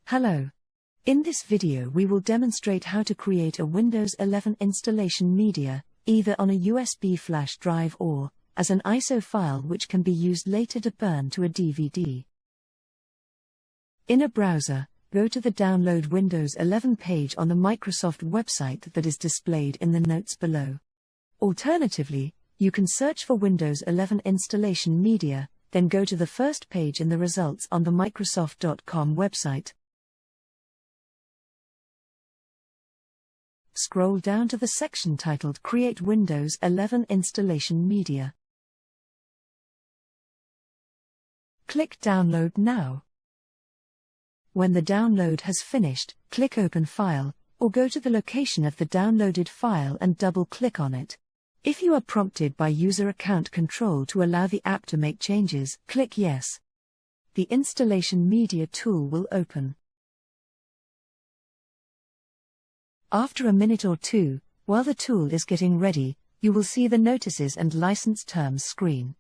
Hello. In this video we will demonstrate how to create a Windows 11 installation media, either on a USB flash drive or as an ISO file which can be used later to burn to a DVD. In a browser, go to the Download Windows 11 page on the Microsoft website that is displayed in the notes below. Alternatively, you can search for Windows 11 installation media, then go to the first page in the results on the Microsoft.com website. Scroll down to the section titled Create Windows 11 Installation Media. Click Download Now. When the download has finished, click Open File, or go to the location of the downloaded file and double-click on it. If you are prompted by User Account Control to allow the app to make changes, click Yes. The Installation Media tool will open. After a minute or two, while the tool is getting ready, you will see the Notices and License Terms screen.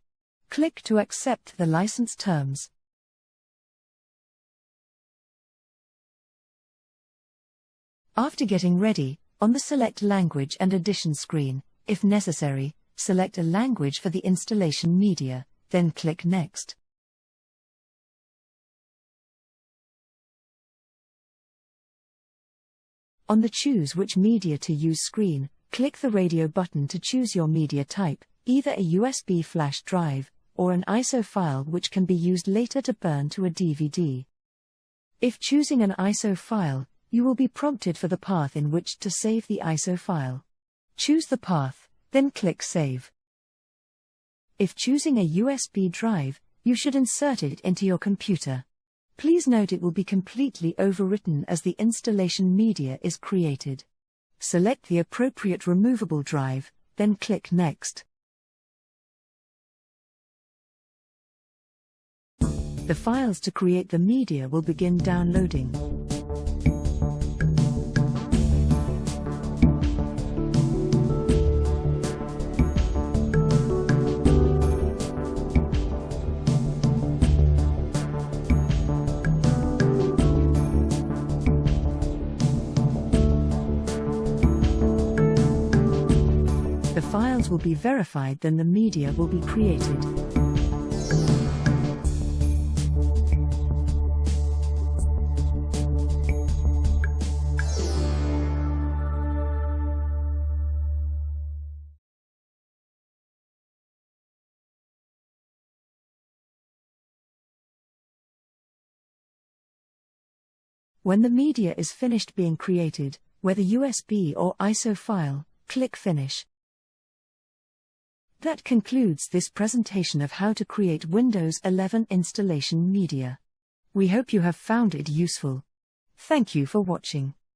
Click to accept the license terms. After getting ready, on the Select Language and Edition screen, if necessary, select a language for the installation media, then click Next. On the Choose Which Media to Use screen, click the radio button to choose your media type, either a USB flash drive, or an ISO file which can be used later to burn to a DVD. If choosing an ISO file, you will be prompted for the path in which to save the ISO file. Choose the path, then click Save. If choosing a USB drive, you should insert it into your computer. Please note it will be completely overwritten as the installation media is created. Select the appropriate removable drive, then click Next. The files to create the media will begin downloading. The files will be verified, then the media will be created. When the media is finished being created, whether USB or ISO file, click Finish. That concludes this presentation of how to create Windows 11 installation media. We hope you have found it useful. Thank you for watching.